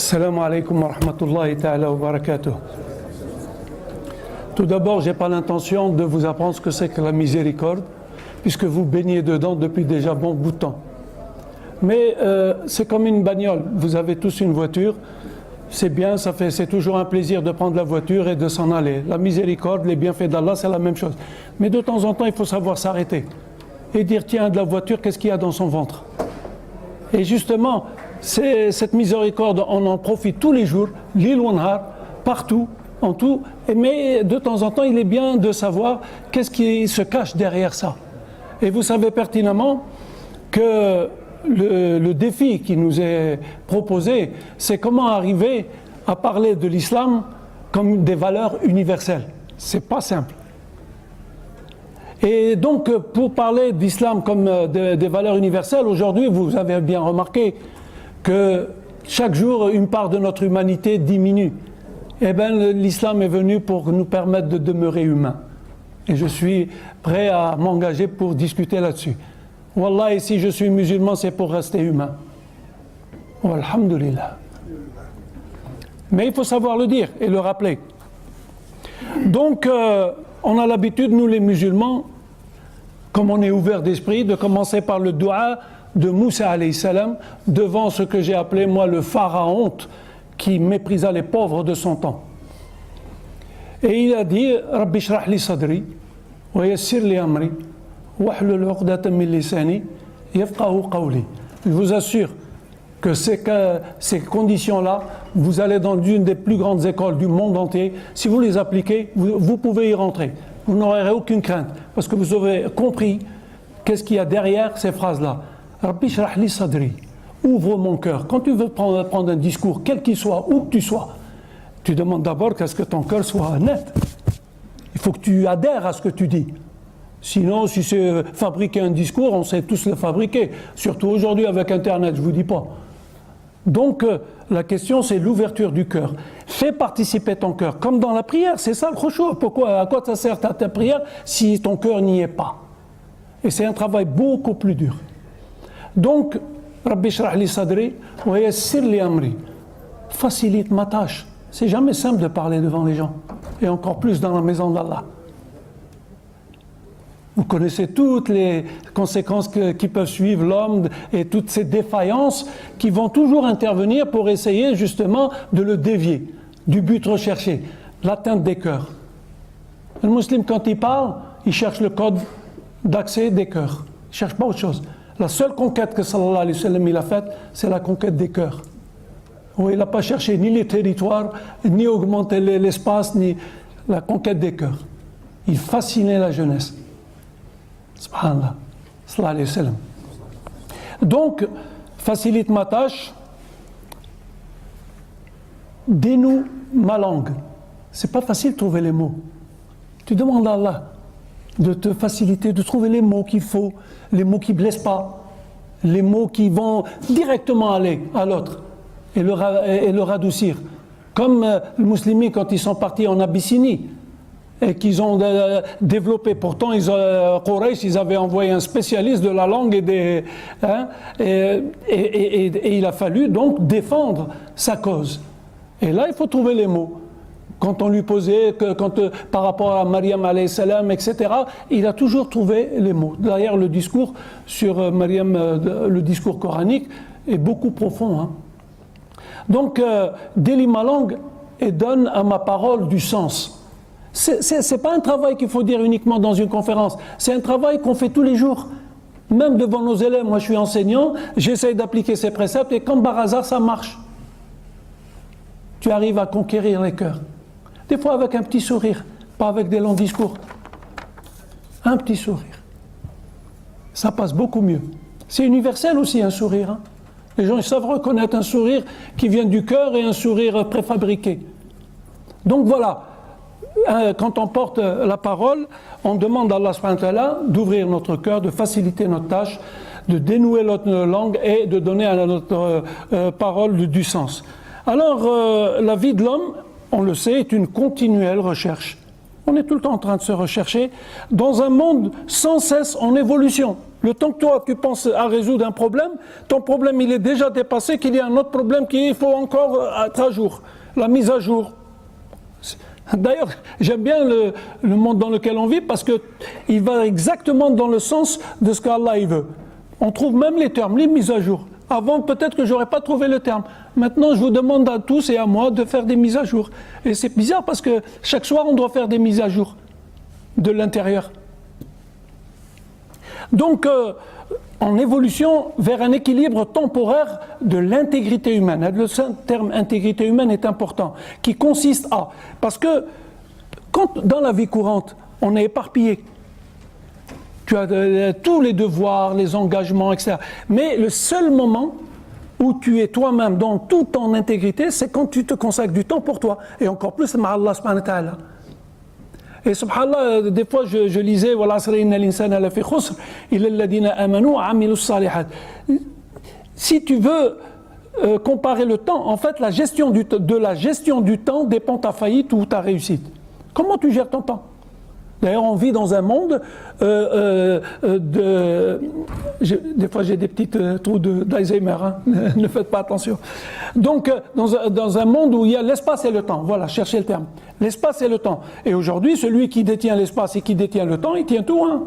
Assalamu alaikum wa rahmatullahi ta'ala wa barakatuh. Tout d'abord, je n'ai pas l'intention de vous apprendre ce que c'est que la miséricorde, puisque vous baignez dedans depuis déjà bon bout de temps. Mais c'est comme une bagnole. Vous avez tous une voiture, c'est bien, c'est toujours un plaisir de prendre la voiture et de s'en aller. La miséricorde, les bienfaits d'Allah, c'est la même chose. Mais de temps en temps, il faut savoir s'arrêter et dire, tiens, de la voiture, qu'est-ce qu'il y a dans son ventre? Et justement, cette miséricorde, on en profite tous les jours, l'île Wanhar, partout, en tout. Mais de temps en temps, il est bien de savoir qu'est-ce qui se cache derrière ça. Et vous savez pertinemment que le défi qui nous est proposé, c'est comment arriver à parler de l'islam comme des valeurs universelles. C'est pas simple. Et donc, pour parler d'islam comme des valeurs universelles, aujourd'hui, vous avez bien remarqué que chaque jour, une part de notre humanité diminue. Eh bien, l'islam est venu pour nous permettre de demeurer humains. Et je suis prêt à m'engager pour discuter là-dessus. Wallah, et si je suis musulman, c'est pour rester humain. Alhamdulillah. Mais il faut savoir le dire et le rappeler. Donc, on a l'habitude, nous les musulmans, comme on est ouvert d'esprit, de commencer par le dua de Moussa alayhi salam devant ce que j'ai appelé moi le pharaon qui méprisa les pauvres de son temps. Et il a dit Rabbi shrah li sadri wa yassir li amri wahlul 'uqdatan min lisani yafqahu qawli. Je vous assure que ces conditions-là, vous allez dans une des plus grandes écoles du monde entier. Si vous les appliquez, vous pouvez y rentrer. Vous n'aurez aucune crainte parce que vous aurez compris qu'est-ce qu'il y a derrière ces phrases-là. Rabbi shrah li sadri, ouvre mon cœur. Quand tu veux prendre un discours, quel qu'il soit, où que tu sois, tu demandes d'abord qu'à ce que ton cœur soit net. Il faut que tu adhères à ce que tu dis. Sinon, si c'est fabriquer un discours, on sait tous le fabriquer. Surtout aujourd'hui avec Internet, je ne vous dis pas. Donc, la question, c'est l'ouverture du cœur. Fais participer ton cœur, comme dans la prière. C'est ça le khushu'. Pourquoi? À quoi ça sert ta prière si ton cœur n'y est pas? Et c'est un travail beaucoup plus dur. Donc, Rabbi shrah li sadri wa yassir li amri. Facilite ma tâche. C'est jamais simple de parler devant les gens. Et encore plus dans la maison d'Allah. Vous connaissez toutes les conséquences qui peuvent suivre l'homme et toutes ces défaillances qui vont toujours intervenir pour essayer justement de le dévier du but recherché, l'atteinte des cœurs. Le musulman, quand il parle, il cherche le code d'accès des cœurs. Il ne cherche pas autre chose. La seule conquête que sallallahu alayhi wa sallam il a faite, c'est la conquête des cœurs. Où il n'a pas cherché ni les territoires, ni augmenter l'espace, ni la conquête des cœurs. Il fascinait la jeunesse. Subhanallah. Sallallahu alayhi wa sallam. Donc, facilite ma tâche, dénoue ma langue. C'est pas facile de trouver les mots. Tu demandes à Allah de te faciliter, de trouver les mots qu'il faut, les mots qui ne blessent pas, les mots qui vont directement aller à l'autre et le radoucir. Comme les musulmans quand ils sont partis en Abyssinie et qu'ils ont développé, pourtant Quraysh, ils avaient envoyé un spécialiste de la langue et il a fallu donc défendre sa cause. Et là, il faut trouver les mots. Quand on lui posait, par rapport à Maryam alayhi salam, etc., il a toujours trouvé les mots. D'ailleurs, le discours sur Maryam, le discours coranique, est beaucoup profond. Hein. Donc, délie ma langue et donne à ma parole du sens. C'est pas un travail qu'il faut dire uniquement dans une conférence. C'est un travail qu'on fait tous les jours. Même devant nos élèves, moi je suis enseignant, j'essaye d'appliquer ces préceptes et comme par hasard, ça marche. Tu arrives à conquérir les cœurs. Des fois avec un petit sourire, pas avec des longs discours. Un petit sourire. Ça passe beaucoup mieux. C'est universel aussi un sourire. Hein. Les gens ils savent reconnaître un sourire qui vient du cœur et un sourire préfabriqué. Donc voilà, quand on porte la parole, on demande à Allah subhanahu wa ta'ala d'ouvrir notre cœur, de faciliter notre tâche, de dénouer notre langue et de donner à notre parole du sens. Alors, la vie de l'homme, on le sait, est une continuelle recherche. On est tout le temps en train de se rechercher dans un monde sans cesse en évolution. Le temps que toi, tu penses à résoudre un problème, ton problème, il est déjà dépassé, qu'il y a un autre problème qu'il faut encore être à jour. La mise à jour. D'ailleurs, j'aime bien le monde dans lequel on vit parce qu'il va exactement dans le sens de ce qu'Allah il veut. On trouve même les termes, les mises à jour. Avant, peut-être que je n'aurais pas trouvé le terme. Maintenant, je vous demande à tous et à moi de faire des mises à jour. Et c'est bizarre parce que chaque soir, on doit faire des mises à jour de l'intérieur. Donc, en évolution vers un équilibre temporaire de l'intégrité humaine. Le terme intégrité humaine est important, qui consiste à... Parce que quand dans la vie courante, on est éparpillé, tu as tous les devoirs, les engagements, etc. Mais le seul moment où tu es toi-même dans toute ton intégrité, c'est quand tu te consacres du temps pour toi. Et encore plus, c'est Allah subhanahu wa ta'ala. Et subhanallah, des fois je lisais si tu veux comparer le temps, en fait, de la gestion du temps dépend ta faillite ou ta réussite. Comment tu gères ton temps? D'ailleurs, on vit dans un monde des fois j'ai des petits trous d'Alzheimer, hein, ne faites pas attention. Donc, dans un monde où il y a l'espace et le temps, voilà, cherchez le terme. L'espace et le temps. Et aujourd'hui, celui qui détient l'espace et qui détient le temps, il tient tout, hein.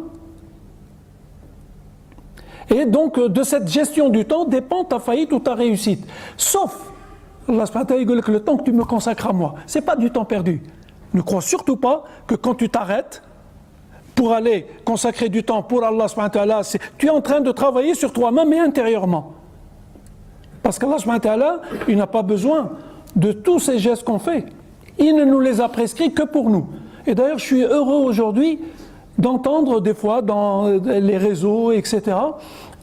Et donc, de cette gestion du temps dépend ta faillite ou ta réussite. Sauf, Allah subhanahu wa ta'ala dit que le temps que tu me consacres à moi, c'est pas du temps perdu. Ne crois surtout pas que quand tu t'arrêtes pour aller consacrer du temps pour Allah subhanahu wa ta'ala, tu es en train de travailler sur toi-même et intérieurement. Parce qu'Allah subhanahu wa ta'ala, il n'a pas besoin de tous ces gestes qu'on fait. Il ne nous les a prescrits que pour nous. Et d'ailleurs, je suis heureux aujourd'hui d'entendre des fois dans les réseaux, etc.,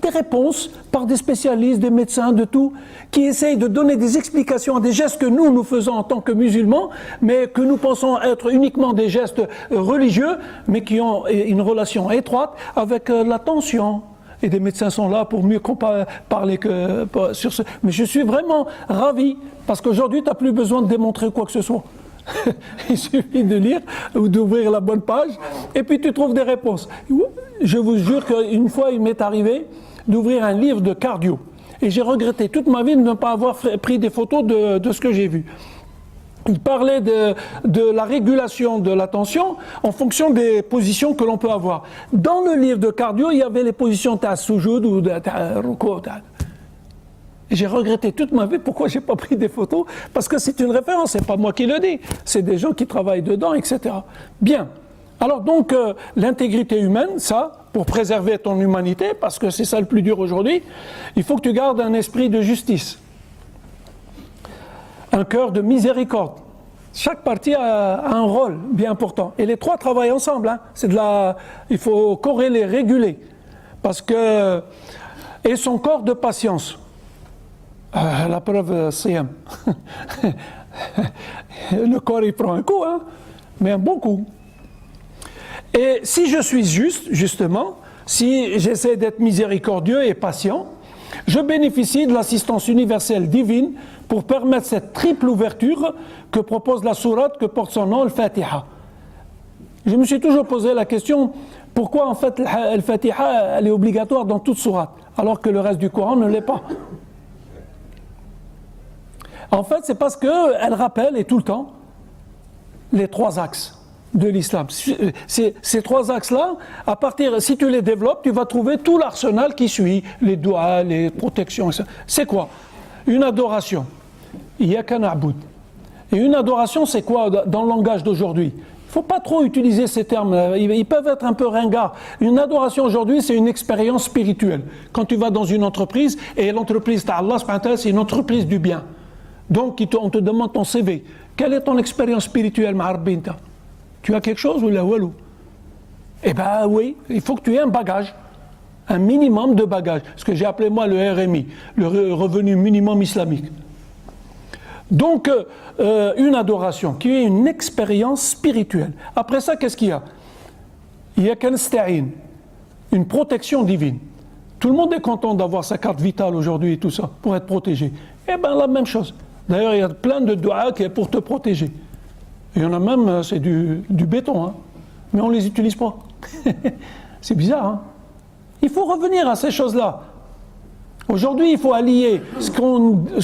des réponses par des spécialistes, des médecins, de tout, qui essayent de donner des explications à des gestes que nous faisons en tant que musulmans, mais que nous pensons être uniquement des gestes religieux, mais qui ont une relation étroite avec l'attention. Et des médecins sont là pour mieux parler sur ce. Mais je suis vraiment ravi, parce qu'aujourd'hui, tu n'as plus besoin de démontrer quoi que ce soit. Il suffit de lire ou d'ouvrir la bonne page, et puis tu trouves des réponses. Je vous jure qu'une fois, il m'est arrivé d'ouvrir un livre de cardio. Et j'ai regretté toute ma vie de ne pas avoir pris des photos de ce que j'ai vu. Il parlait de la régulation de la tension en fonction des positions que l'on peut avoir. Dans le livre de cardio, il y avait les positions ta-soujoud ou ta-ruko. Et j'ai regretté toute ma vie pourquoi je n'ai pas pris des photos, parce que c'est une référence, c'est pas moi qui le dis, c'est des gens qui travaillent dedans, etc. Bien. Alors donc, l'intégrité humaine, ça, pour préserver ton humanité, parce que c'est ça le plus dur aujourd'hui, il faut que tu gardes un esprit de justice, un cœur de miséricorde. Chaque partie a un rôle bien important. Et les trois travaillent ensemble, hein. Il faut corréler, réguler. Parce que... Et son corps de patience. La preuve, c'est le corps, il prend un coup, hein, mais un bon coup. Et si je suis juste, justement, si j'essaie d'être miséricordieux et patient, je bénéficie de l'assistance universelle divine pour permettre cette triple ouverture que propose la sourate que porte son nom, le Fatiha. Je me suis toujours posé la question, pourquoi en fait le Fatiha, elle est obligatoire dans toute sourate, alors que le reste du Coran ne l'est pas? En fait, c'est parce qu'elle rappelle, et tout le temps, les trois axes de l'islam. Ces trois axes-là, si tu les développes, tu vas trouver tout l'arsenal qui suit, les doigts, les protections, etc. C'est quoi? Une adoration. Iyyaka na'bud. Et une adoration, c'est quoi dans le langage d'aujourd'hui? Il ne faut pas trop utiliser ces termes, ils peuvent être un peu ringards. Une adoration aujourd'hui, c'est une expérience spirituelle. Quand tu vas dans une entreprise, et l'entreprise d'Allah, c'est une entreprise du bien. Donc, on te demande ton CV. Quelle est ton expérience spirituelle, Ma'arbinta? Tu as quelque chose ou la walou? Eh bien, oui, il faut que tu aies un bagage, un minimum de bagage. Ce que j'ai appelé, moi, le RMI, le revenu minimum islamique. Donc, une adoration qui est une expérience spirituelle. Après ça, qu'est-ce qu'il y a? Il y a une protection divine. Tout le monde est content d'avoir sa carte vitale aujourd'hui et tout ça, pour être protégé. Eh bien, la même chose. D'ailleurs, il y a plein de doigts qui est pour te protéger. Il y en a même, c'est du béton, hein. Mais on ne les utilise pas. C'est bizarre, hein. Il faut revenir à ces choses-là. Aujourd'hui, il faut allier ce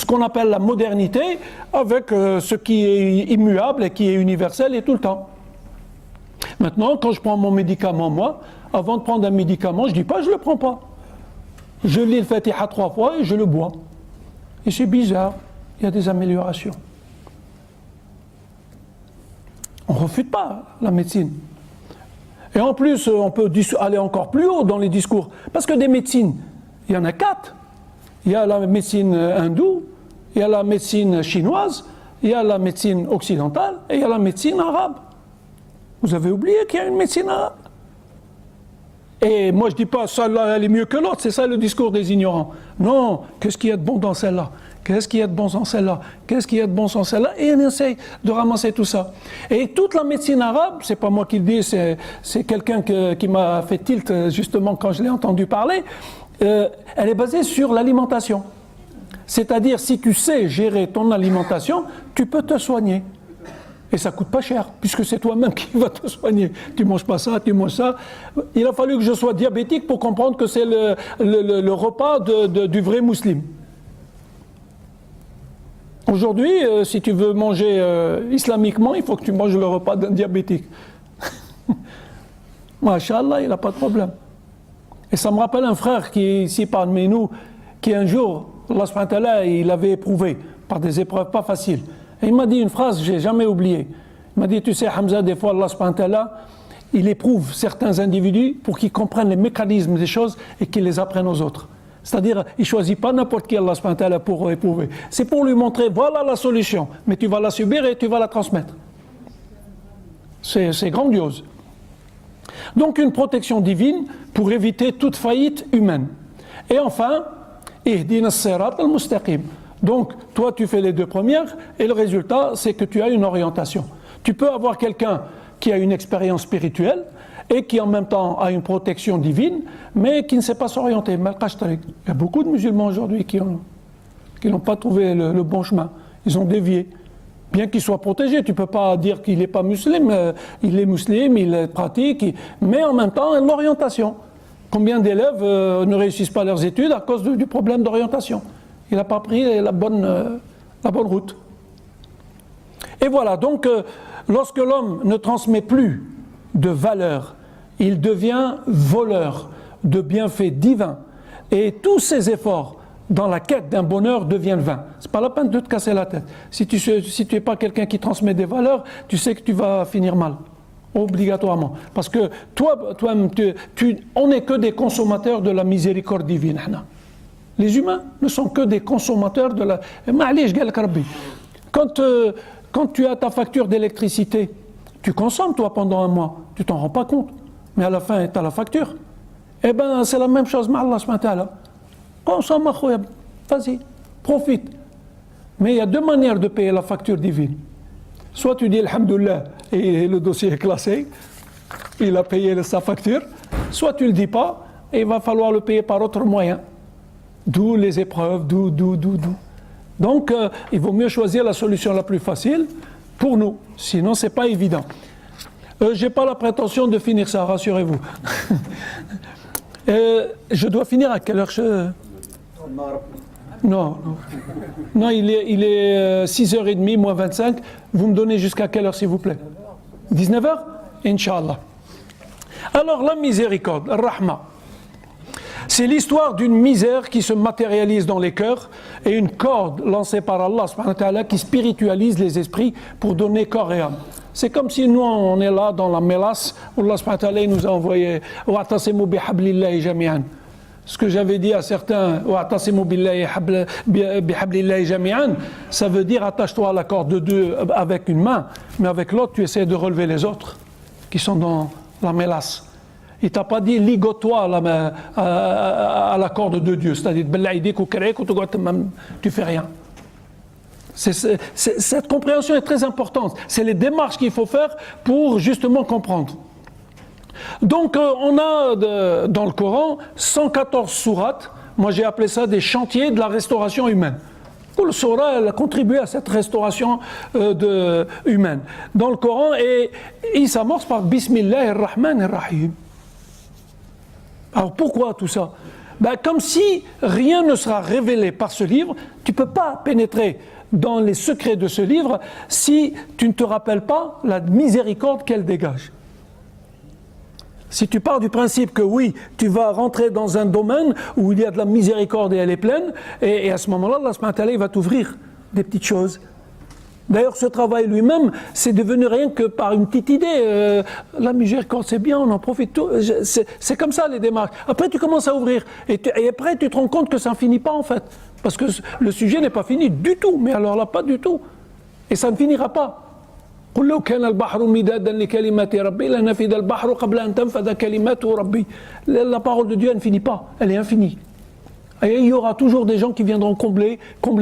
qu'on appelle la modernité avec ce qui est immuable et qui est universel et tout le temps. Maintenant, quand je prends mon médicament, moi, avant de prendre un médicament, je ne dis pas je ne le prends pas. Je lis le Fatiha 3 fois et je le bois. Et c'est bizarre, il y a des améliorations. On ne refute pas la médecine. Et en plus, on peut aller encore plus haut dans les discours. Parce que des médecines, il y en a 4. Il y a la médecine hindoue, il y a la médecine chinoise, il y a la médecine occidentale et il y a la médecine arabe. Vous avez oublié qu'il y a une médecine arabe. Et moi je ne dis pas celle-là elle est mieux que l'autre, c'est ça le discours des ignorants. Non, qu'est-ce qu'il y a de bon dans celle-là? Qu'est-ce qu'il y a de bon dans celle-là? Qu'est-ce qu'il y a de bon dans celle-là? Et on essaye de ramasser tout ça. Et toute la médecine arabe, c'est pas moi qui le dis, c'est quelqu'un qui m'a fait tilt justement quand je l'ai entendu parler, elle est basée sur l'alimentation. C'est-à-dire, si tu sais gérer ton alimentation, tu peux te soigner. Et ça ne coûte pas cher, puisque c'est toi-même qui vas te soigner. Tu ne manges pas ça, tu manges ça. Il a fallu que je sois diabétique pour comprendre que c'est le repas du vrai musulman. Aujourd'hui, si tu veux manger islamiquement, il faut que tu manges le repas d'un diabétique. Masha'Allah, il n'a pas de problème. Et ça me rappelle un frère qui est ici parmi nous, qui un jour, Allah subhanahu wa ta'ala, il avait éprouvé par des épreuves pas faciles. Et il m'a dit une phrase que je n'ai jamais oubliée. Il m'a dit, tu sais Hamza, des fois Allah subhanahu wa ta'ala, il éprouve certains individus pour qu'ils comprennent les mécanismes des choses et qu'ils les apprennent aux autres. C'est-à-dire, il ne choisit pas n'importe qui Allah subhanahu wa ta'ala pour éprouver. C'est pour lui montrer, voilà la solution, mais tu vas la subir et tu vas la transmettre. C'est grandiose. Donc une protection divine pour éviter toute faillite humaine. Et enfin, ihdina as-sirat al-mustaqim. Donc toi tu fais les deux premières et le résultat c'est que tu as une orientation. Tu peux avoir quelqu'un qui a une expérience spirituelle et qui en même temps a une protection divine mais qui ne sait pas s'orienter. Il y a beaucoup de musulmans aujourd'hui qui n'ont pas trouvé le bon chemin. Ils ont dévié. Bien qu'il soit protégé, tu ne peux pas dire qu'il n'est pas musulman, il est musulman, il pratique, mais en même temps, l'orientation. Combien d'élèves ne réussissent pas leurs études à cause du problème d'orientation? Il n'a pas pris la bonne route. Et voilà, donc lorsque l'homme ne transmet plus de valeurs, il devient voleur de bienfaits divins. Et tous ses efforts dans la quête d'un bonheur deviennent vains. Ce n'est pas la peine de te casser la tête. Si tu n'es pas quelqu'un qui transmet des valeurs, tu sais que tu vas finir mal. Obligatoirement. Parce que on n'est que des consommateurs de la miséricorde divine. Les humains ne sont que des consommateurs de la... Quand tu as ta facture d'électricité, tu consommes toi pendant un mois, tu t'en rends pas compte. Mais à la fin, tu as la facture. Eh bien, c'est la même chose, Allah subhanahu wa ta'ala. Consomme, vas-y, profite. Mais il y a deux manières de payer la facture divine. Soit tu dis Alhamdoulilah et le dossier est classé, il a payé sa facture, soit tu ne le dis pas et il va falloir le payer par autre moyen. D'où les épreuves, d'où. Donc il vaut mieux choisir la solution la plus facile pour nous, sinon c'est pas évident. Je n'ai pas la prétention de finir ça, rassurez-vous. Je dois finir à quelle heure Non, il est 6h30, moins 25. Vous me donnez jusqu'à quelle heure, s'il vous plaît? 19h? Inch'Allah. Alors, la miséricorde, Rahma, c'est l'histoire d'une misère qui se matérialise dans les cœurs et une corde lancée par Allah subhanahu wa ta'ala qui spiritualise les esprits pour donner corps et âme. C'est comme si nous, on est là dans la mélasse, où Allah subhanahu wa ta'ala nous a envoyé « Wa'tasimu bihablillahi jami'an ». Ce que j'avais dit à certains, ça veut dire attache-toi à la corde de Dieu avec une main, mais avec l'autre tu essaies de relever les autres qui sont dans la mélasse. Il t'a pas dit ligote-toi à la corde de Dieu, c'est-à-dire tu fais rien. Cette compréhension est très importante. C'est les démarches qu'il faut faire pour justement comprendre. Donc on a dans le Coran 114 sourates, moi j'ai appelé ça des chantiers de la restauration humaine. Le sourate elle a contribué à cette restauration humaine dans le Coran et il s'amorce par Bismillahir Rahmanir Rahim. Alors pourquoi tout ça? Ben, comme si rien ne sera révélé par ce livre, tu ne peux pas pénétrer dans les secrets de ce livre si tu ne te rappelles pas la miséricorde qu'elle dégage. Si tu pars du principe que oui, tu vas rentrer dans un domaine où il y a de la miséricorde et elle est pleine, et à ce moment-là, Allah subhanahu wa ta'ala, il va t'ouvrir des petites choses. D'ailleurs, ce travail lui-même, c'est devenu rien que par une petite idée. La miséricorde, c'est bien, on en profite. C'est comme ça les démarches. Après, tu commences à ouvrir. Et après, tu te rends compte que ça ne finit pas en fait. Parce que le sujet n'est pas fini du tout. Mais alors là, pas du tout. Et ça ne finira pas. قل لو كان البحر مدادا لكلمات ربي لنفد البحر قبل أن تنفذ كلمات ربي. La parole de Dieu, elle ne finit pas. Elle est infinie. Et il y aura toujours des gens qui viendront combler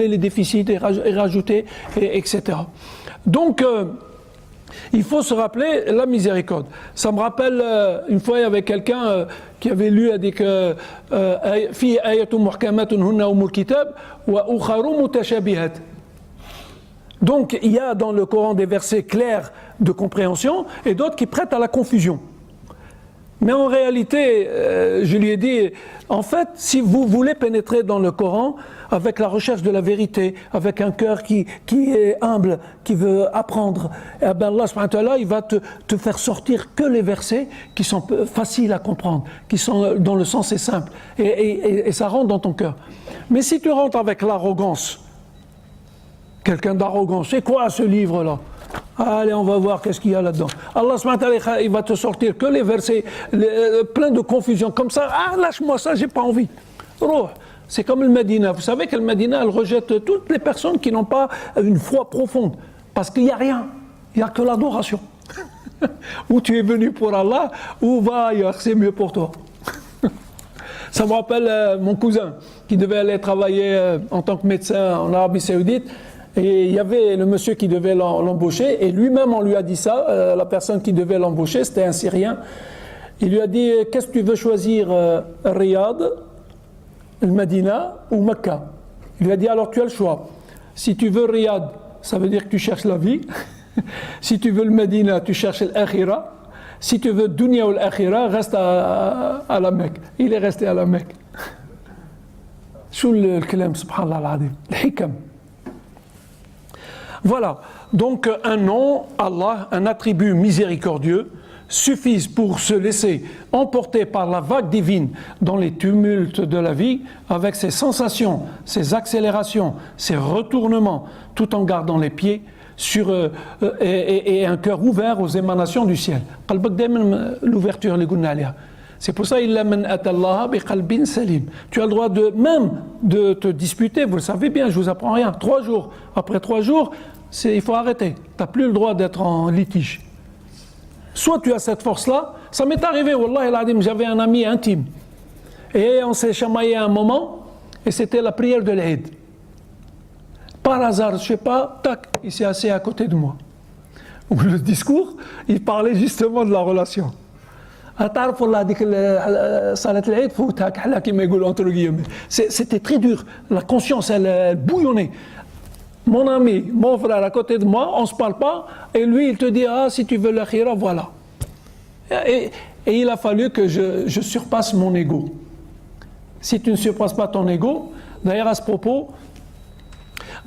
les déficits et rajouter, etc. Donc, il faut se rappeler la miséricorde. Ça me rappelle une fois, il y avait quelqu'un qui avait lu, a dit que fi ayatun muhkamatun hunna umul kitab wa ukharu mutashabihat. Donc, il y a dans le Coran des versets clairs de compréhension et d'autres qui prêtent à la confusion. Mais en réalité, je lui ai dit, en fait, si vous voulez pénétrer dans le Coran avec la recherche de la vérité, avec un cœur qui est humble, qui veut apprendre, eh ben Allah subhanahu wa ta'ala, il va te faire sortir que les versets qui sont faciles à comprendre, qui sont dont le sens est simple, et ça rentre dans ton cœur. Mais si tu rentres avec l'arrogance, quelqu'un d'arrogant, c'est quoi ce livre-là? Allez, on va voir qu'est-ce qu'il y a là-dedans. Allah subhanahu wa ta'ala, il va te sortir que les versets plein de confusion comme ça. Ah, lâche-moi ça, j'ai pas envie. Ruh, c'est comme le Médina. Vous savez que le Médina, elle rejette toutes les personnes qui n'ont pas une foi profonde. Parce qu'il n'y a rien. Il n'y a que l'adoration. Ou tu es venu pour Allah, ou va ailleurs, c'est mieux pour toi. Ça me rappelle mon cousin qui devait aller travailler en tant que médecin en Arabie Saoudite. Et il y avait le monsieur qui devait l'embaucher, et lui-même on lui a dit ça, la personne qui devait l'embaucher, c'était un Syrien. Il lui a dit, qu'est-ce que tu veux choisir, Riyad, le Medina ou Mecca? Il lui a dit, alors tu as le choix. Si tu veux Riyad, ça veut dire que tu cherches la vie. Si tu veux le Medina, tu cherches l'akhira. Si tu veux Dunya ou l'akhira, reste à la Mecque. Il est resté à la Mecque. Shou le kalam, subhanallah al-adim, l'hikam. Voilà, donc un nom, Allah, un attribut miséricordieux, suffisent pour se laisser emporter par la vague divine dans les tumultes de la vie, avec ses sensations, ses accélérations, ses retournements, tout en gardant les pieds sur, et un cœur ouvert aux émanations du ciel. L'ouverture, c'est pour ça tu as le droit de te disputer, vous le savez bien, je vous apprends rien. 3 jours, après 3 jours, il faut arrêter. Tu n'as plus le droit d'être en litige. Soit tu as cette force-là, ça m'est arrivé, Wallah al-Adim, j'avais un ami intime. Et on s'est chamaillé un moment, et c'était la prière de l'Eid. Par hasard, je ne sais pas, tac, il s'est assis à côté de moi. Le discours, il parlait justement de la relation. C'était très dur, la conscience elle bouillonnait. Mon ami, mon frère à côté de moi, on ne se parle pas, et lui il te dit, ah si tu veux l'akhira, voilà. Et il a fallu que je surpasse mon ego. Si tu ne surpasses pas ton ego, d'ailleurs à ce propos,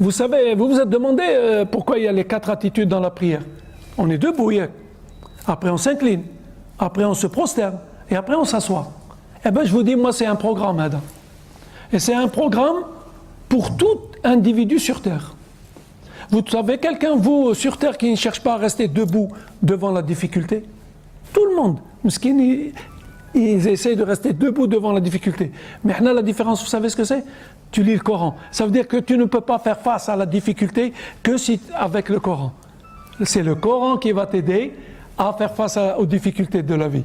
vous savez, vous vous êtes demandé pourquoi il y a les 4 attitudes dans la prière. On est debout, après on s'incline. Après, on se prosterne et après, on s'assoit. Eh bien, je vous dis, moi, c'est un programme, Adam. Et c'est un programme pour tout individu sur Terre. Vous savez, quelqu'un, vous, sur Terre, qui ne cherche pas à rester debout devant la difficulté? Tout le monde. Ils essayent de rester debout devant la difficulté. Mais là, la différence, vous savez ce que c'est? Tu lis le Coran. Ça veut dire que tu ne peux pas faire face à la difficulté que si avec le Coran. C'est le Coran qui va t'aider à faire face aux difficultés de la vie.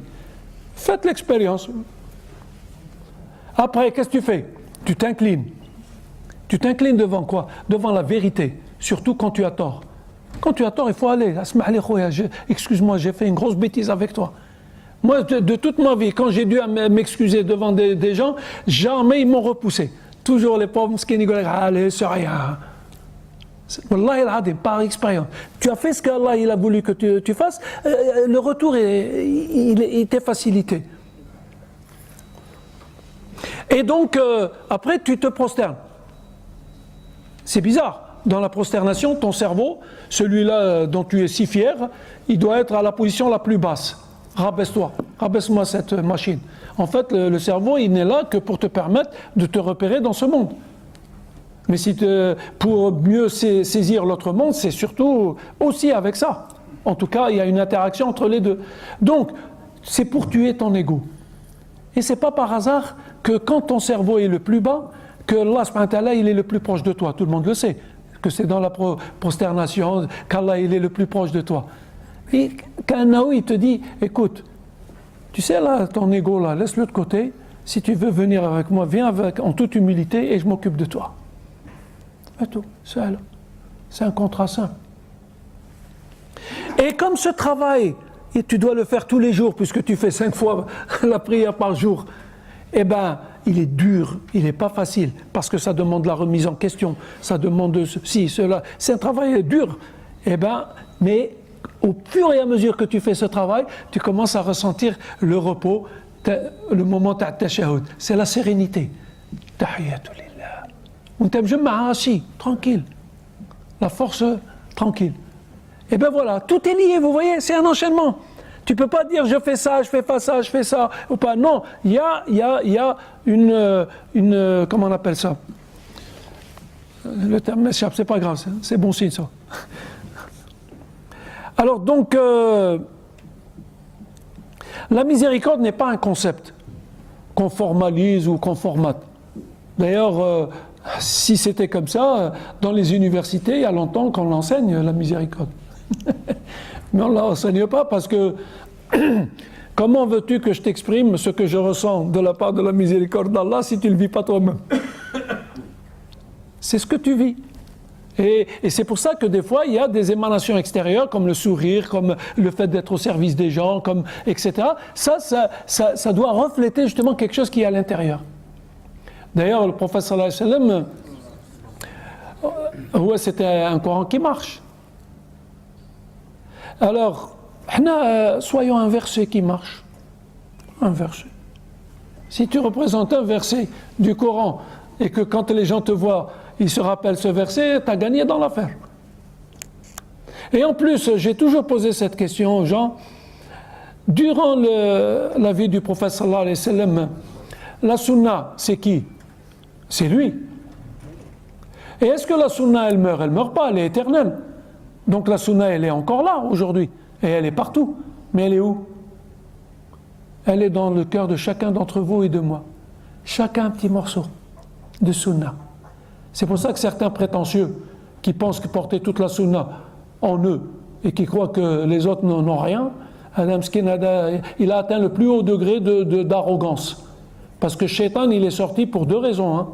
Faites l'expérience. Après, qu'est-ce que tu fais? Tu t'inclines. Tu t'inclines devant quoi? Devant la vérité, surtout quand tu as tort. Quand tu as tort, il faut aller. Excuse-moi, j'ai fait une grosse bêtise avec toi. Moi, de toute ma vie, quand j'ai dû m'excuser devant des gens, jamais ils m'ont repoussé. Toujours les pauvres mskini disent, allez, c'est rien. Wallahi al-Adim, par expérience. Tu as fait ce qu'Allah il a voulu que tu fasses, le retour il t'est facilité. Et donc, après, tu te prosternes. C'est bizarre. Dans la prosternation, ton cerveau, celui-là dont tu es si fier, il doit être à la position la plus basse. Rabaisse-toi, rabaisse-moi cette machine. En fait, le cerveau, il n'est là que pour te permettre de te repérer dans ce monde. Mais pour mieux saisir l'autre monde, c'est surtout aussi avec ça. En tout cas, il y a une interaction entre les deux. Donc, c'est pour tuer ton ego. Et c'est pas par hasard que quand ton cerveau est le plus bas, que Allah subhanahu wa ta'ala, il est le plus proche de toi. Tout le monde le sait, que c'est dans la prosternation qu'Allah, il est le plus proche de toi. Et Kanaou, il te dit, écoute, tu sais là, ton ego là, laisse-le de côté. Si tu veux venir avec moi, viens en toute humilité et je m'occupe de toi. C'est tout, c'est un contrat simple. Et comme ce travail, et tu dois le faire tous les jours, puisque tu fais 5 fois la prière par jour, eh bien, il est dur, il n'est pas facile, parce que ça demande la remise en question, ça demande ceci, cela. C'est un travail dur, eh bien, mais au fur et à mesure que tu fais ce travail, tu commences à ressentir le repos, le moment de tashahhud. C'est la sérénité. Tahiyatul lillah. On t'aime assis, tranquille. La force, tranquille. Et bien voilà, tout est lié, vous voyez, c'est un enchaînement. Tu ne peux pas dire je fais ça, je fais pas ça, je fais ça, ou pas. Non, il y a une comment on appelle ça? Le terme m'échappe, c'est pas grave, c'est bon signe ça. Alors donc, la miséricorde n'est pas un concept qu'on formalise ou qu'on formate. D'ailleurs, si c'était comme ça, dans les universités, il y a longtemps qu'on enseigne la miséricorde. Mais on ne l'enseigne pas parce que comment veux-tu que je t'exprime ce que je ressens de la part de la miséricorde d'Allah si tu ne le vis pas toi-même? C'est ce que tu vis. Et c'est pour ça que des fois, il y a des émanations extérieures, comme le sourire, comme le fait d'être au service des gens, comme, etc. Ça doit refléter justement quelque chose qui est à l'intérieur. D'ailleurs, le prophète sallallahu alayhi wa sallam, c'était un Coran qui marche. Alors, soyons un verset qui marche. Un verset. Si tu représentes un verset du Coran et que quand les gens te voient, ils se rappellent ce verset, tu as gagné dans l'affaire. Et en plus, j'ai toujours posé cette question aux gens. Durant la vie du prophète sallallahu alayhi wa sallam, la sunna, c'est qui? C'est lui. Et est-ce que la sunna, elle meurt? Elle ne meurt pas, elle est éternelle. Donc la sunna, elle est encore là aujourd'hui. Et elle est partout. Mais elle est où? Elle est dans le cœur de chacun d'entre vous et de moi. Chacun un petit morceau de sunna. C'est pour ça que certains prétentieux qui pensent que porter toute la sunna en eux et qui croient que les autres n'ont rien, il a atteint le plus haut degré d'arrogance. Parce que Shaitan, il est sorti pour 2 raisons.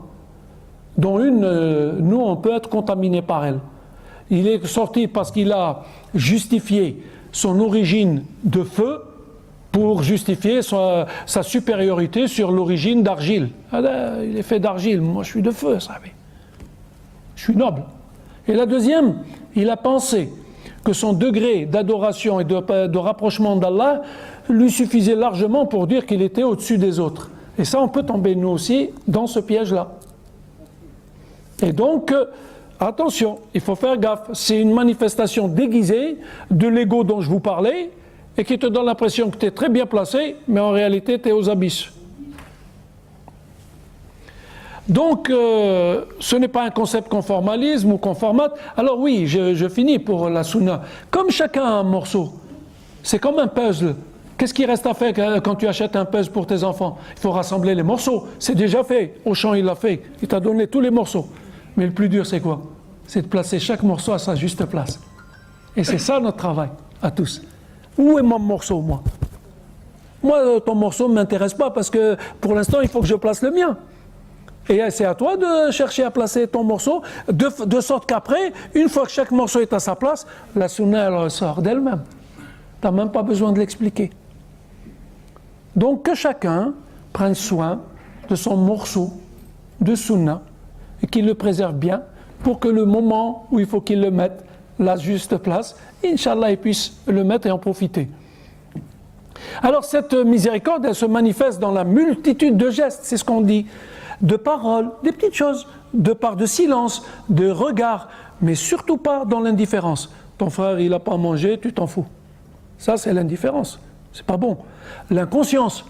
Dont une, nous, on peut être contaminé par elle. Il est sorti parce qu'il a justifié son origine de feu pour justifier sa supériorité sur l'origine d'argile. Il est fait d'argile, moi je suis de feu, ça savez. Je suis noble. Et la deuxième, il a pensé que son degré d'adoration et de rapprochement d'Allah lui suffisait largement pour dire qu'il était au-dessus des autres. Et ça, on peut tomber nous aussi dans ce piège-là. Et donc, attention, il faut faire gaffe. C'est une manifestation déguisée de l'ego dont je vous parlais et qui te donne l'impression que tu es très bien placé, mais en réalité, tu es aux abysses. Donc, ce n'est pas un concept qu'on formalise ou qu'on formate. Alors oui, je finis pour la sunna. Comme chacun a un morceau, c'est comme un puzzle. Qu'est-ce qui reste à faire quand tu achètes un puzzle pour tes enfants? Il faut rassembler les morceaux. C'est déjà fait. Auchan, il l'a fait. Il t'a donné tous les morceaux. Mais le plus dur, c'est quoi? C'est de placer chaque morceau à sa juste place. Et c'est ça notre travail, à tous. Où est mon morceau, moi? Moi, ton morceau ne m'intéresse pas parce que pour l'instant, il faut que je place le mien. Et c'est à toi de chercher à placer ton morceau, de sorte qu'après, une fois que chaque morceau est à sa place, la sunna, elle sort d'elle-même. Tu n'as même pas besoin de l'expliquer. Donc que chacun prenne soin de son morceau de sunna et qu'il le préserve bien pour que le moment où il faut qu'il le mette la juste place, Inch'Allah, il puisse le mettre et en profiter. Alors cette miséricorde, elle se manifeste dans la multitude de gestes, c'est ce qu'on dit, de paroles, des petites choses, de silence, de regards, mais surtout pas dans l'indifférence. Ton frère, il n'a pas mangé, tu t'en fous. Ça, c'est l'indifférence. C'est pas bon. L'inconscience,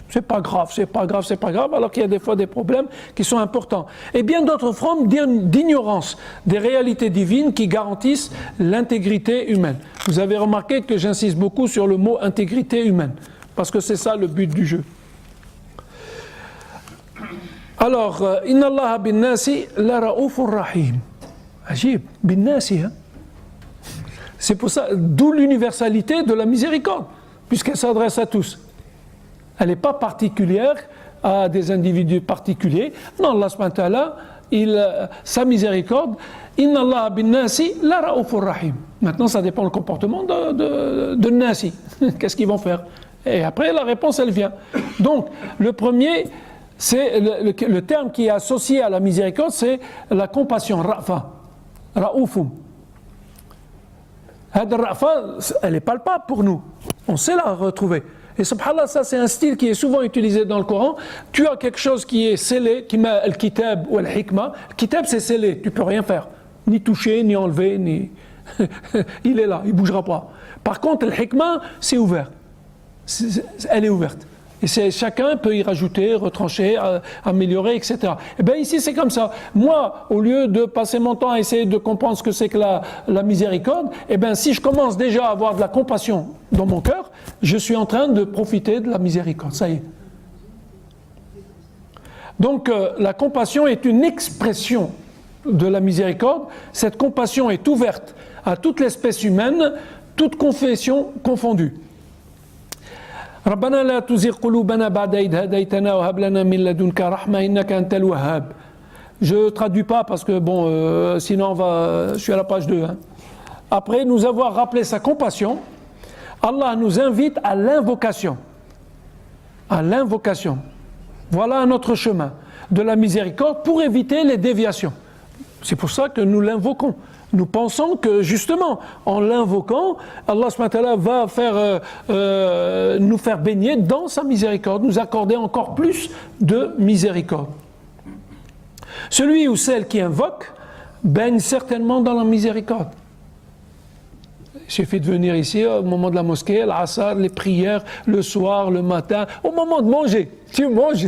c'est pas grave, c'est pas grave, c'est pas grave, alors qu'il y a des fois des problèmes qui sont importants. Et bien d'autres formes d'ignorance des réalités divines qui garantissent l'intégrité humaine. Vous avez remarqué que j'insiste beaucoup sur le mot intégrité humaine, parce que c'est ça le but du jeu. Alors, Inna Allah bin nasi la ra'ufur rahim. Ajib, bin nasi, hein? C'est pour ça, d'où l'universalité de la miséricorde, puisqu'elle s'adresse à tous. Elle n'est pas particulière à des individus particuliers. Non, Allah subhanahu wa ta'ala, sa miséricorde, Inna Allah bin nasi la ra'ufur rahim. Maintenant, ça dépend du comportement de nasi. Qu'est-ce qu'ils vont faire? Et après, la réponse, elle vient. Donc, le premier, c'est le terme qui est associé à la miséricorde, c'est la compassion, ra'fa, ra'ufum. Ra'fa, elle est palpable pour nous. On sait la retrouver. Et subhanallah, ça c'est un style qui est souvent utilisé dans le Coran. Tu as quelque chose qui est scellé, qui met al-kitab ou al-hikma. Le kitab c'est scellé, tu peux rien faire. Ni toucher, ni enlever, ni... il est là, il ne bougera pas. Par contre, al-hikma, c'est ouvert. Elle est ouverte. Et chacun peut y rajouter, retrancher, améliorer, etc. Et bien ici c'est comme ça. Moi, au lieu de passer mon temps à essayer de comprendre ce que c'est que la miséricorde, et bien si je commence déjà à avoir de la compassion dans mon cœur, je suis en train de profiter de la miséricorde. Ça y est. Donc la compassion est une expression de la miséricorde. Cette compassion est ouverte à toute l'espèce humaine, toute confession confondue. ربنا لا تزغ قلوبنا بعد إذ هديتنا وهب لنا من لدنك رحمة إنك أنت الوهاب. Je traduis pas parce que bon, sinon je suis à la page 2. Hein. Après nous avoir rappelé sa compassion, Allah nous invite à l'invocation. À l'invocation. Voilà un autre chemin de la miséricorde pour éviter les déviations. C'est pour ça que nous l'invoquons. Nous pensons que justement, en l'invoquant, Allah subhanahu wa ta'ala va nous faire baigner dans sa miséricorde, nous accorder encore plus de miséricorde. Celui ou celle qui invoque baigne certainement dans la miséricorde. Il suffit de venir ici au moment de la mosquée, l'asar, les prières, le soir, le matin, au moment de manger. Tu manges,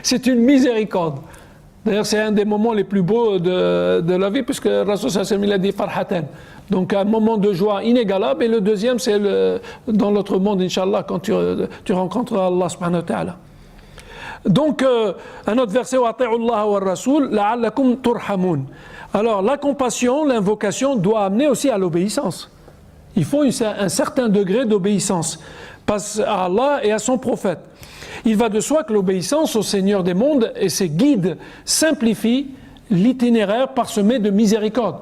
c'est une miséricorde. D'ailleurs, c'est un des moments les plus beaux de la vie, puisque Rasul sallallahu alayhi wa sallam a dit farhatan. Donc, un moment de joie inégalable. Et le deuxième, c'est dans l'autre monde, Inch'Allah, quand tu rencontreras Allah subhanahu wa ta'ala. Donc, un autre verset, wa ati'u Allah wa rasul la'allakum turhamun. Alors, la compassion, l'invocation doit amener aussi à l'obéissance. Il faut un certain degré d'obéissance à Allah et à son prophète. Il va de soi que l'obéissance au Seigneur des mondes et ses guides simplifie l'itinéraire parsemé de miséricorde.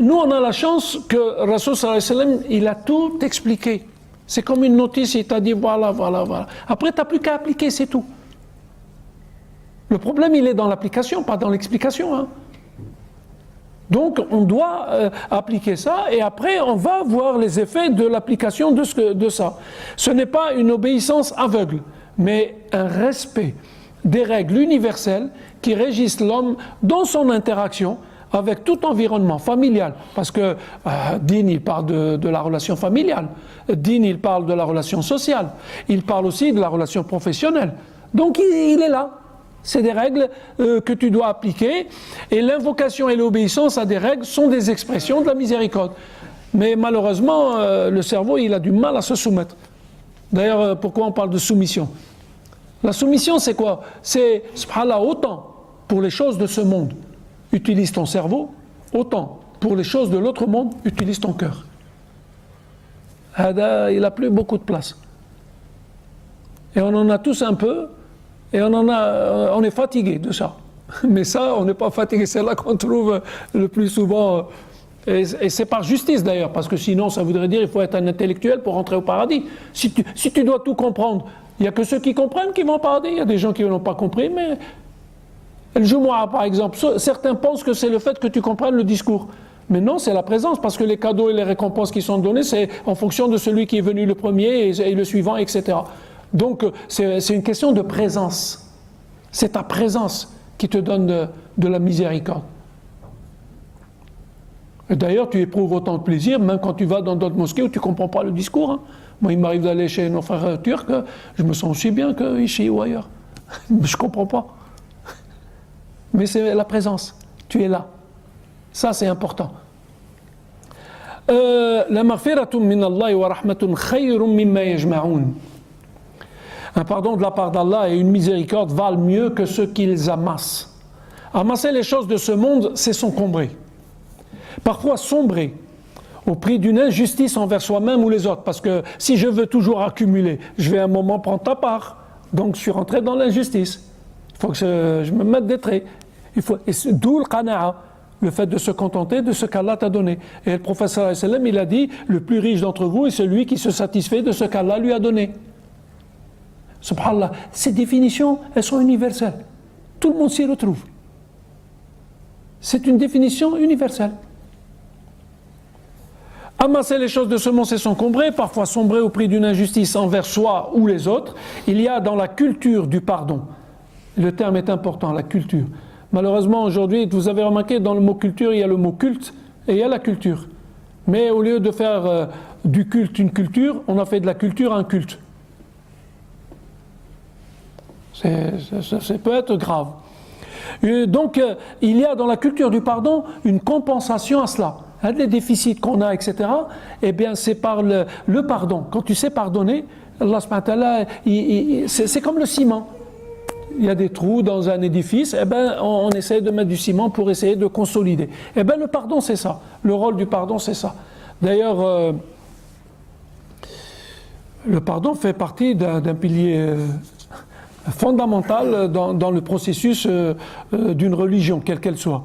Nous, on a la chance que Rasul sallallahu alayhi wa sallam, il a tout expliqué. C'est comme une notice, il t'a dit voilà. Après, tu n'as plus qu'à appliquer, c'est tout. Le problème, il est dans l'application, pas dans l'explication. Hein. Donc, on doit appliquer ça et après, on va voir les effets de l'application de ça. Ce n'est pas une obéissance aveugle, mais un respect des règles universelles qui régissent l'homme dans son interaction avec tout environnement familial. Parce que Din, il parle de la relation familiale. Din, il parle de la relation sociale. Il parle aussi de la relation professionnelle. Donc, il est là. C'est des règles que tu dois appliquer. Et l'invocation et l'obéissance à des règles sont des expressions de la miséricorde. Mais malheureusement, le cerveau, il a du mal à se soumettre. D'ailleurs, pourquoi on parle de soumission? La soumission, c'est quoi? C'est, subhanallah, autant pour les choses de ce monde, utilise ton cerveau, autant pour les choses de l'autre monde, utilise ton cœur. Il n'a plus beaucoup de place. Et on en a tous un peu, et on est fatigué de ça. Mais ça, on n'est pas fatigué, c'est là qu'on trouve le plus souvent. Et c'est par justice d'ailleurs, parce que sinon ça voudrait dire qu'il faut être un intellectuel pour rentrer au paradis. Si tu dois tout comprendre, il n'y a que ceux qui comprennent qui vont au paradis. Il y a des gens qui n'ont pas compris, mais le Jumu'ah par exemple, certains pensent que c'est le fait que tu comprennes le discours. Mais non, c'est la présence, parce que les cadeaux et les récompenses qui sont donnés, c'est en fonction de celui qui est venu le premier et le suivant, etc. Donc, c'est une question de présence. C'est ta présence qui te donne de la miséricorde. Et d'ailleurs, tu éprouves autant de plaisir, même quand tu vas dans d'autres mosquées où tu ne comprends pas le discours. Hein. Moi, il m'arrive d'aller chez nos frères turcs, je me sens aussi bien qu'ici ou ailleurs. Je ne comprends pas. Mais c'est la présence. Tu es là. Ça, c'est important. La maghfiratun min Allah wa rahmatun khayrun mimma yajma'un. Un pardon de la part d'Allah et une miséricorde valent mieux que ce qu'ils amassent. Amasser les choses de ce monde, c'est s'encombrer. Parfois sombrer au prix d'une injustice envers soi-même ou les autres. Parce que si je veux toujours accumuler, je vais à un moment prendre ta part. Donc je suis rentré dans l'injustice. Il faut que je me mette des traits. D'où le qana'a, le fait de se contenter de ce qu'Allah t'a donné. Et le prophète sallallahu alayhi wa sallam, il a dit, le plus riche d'entre vous est celui qui se satisfait de ce qu'Allah lui a donné. Subhanallah, ces définitions, elles sont universelles. Tout le monde s'y retrouve. C'est une définition universelle. Amasser les choses de ce monde, c'est s'encombrer, parfois sombrer au prix d'une injustice envers soi ou les autres. Il y a dans la culture du pardon. Le terme est important, la culture. Malheureusement, aujourd'hui, vous avez remarqué, dans le mot culture, il y a le mot culte et il y a la culture. Mais au lieu de faire du culte une culture, on a fait de la culture un culte. Ça peut être grave. Donc, il y a dans la culture du pardon une compensation à cela. Les déficits qu'on a, etc., eh bien, c'est par le pardon. Quand tu sais pardonner, Allah subhanahu wa ta'ala, c'est comme le ciment. Il y a des trous dans un édifice, eh ben, on essaie de mettre du ciment pour essayer de consolider. Eh ben, le pardon, c'est ça. Le rôle du pardon, c'est ça. D'ailleurs, le pardon fait partie d'un pilier fondamental dans le processus d'une religion, quelle qu'elle soit.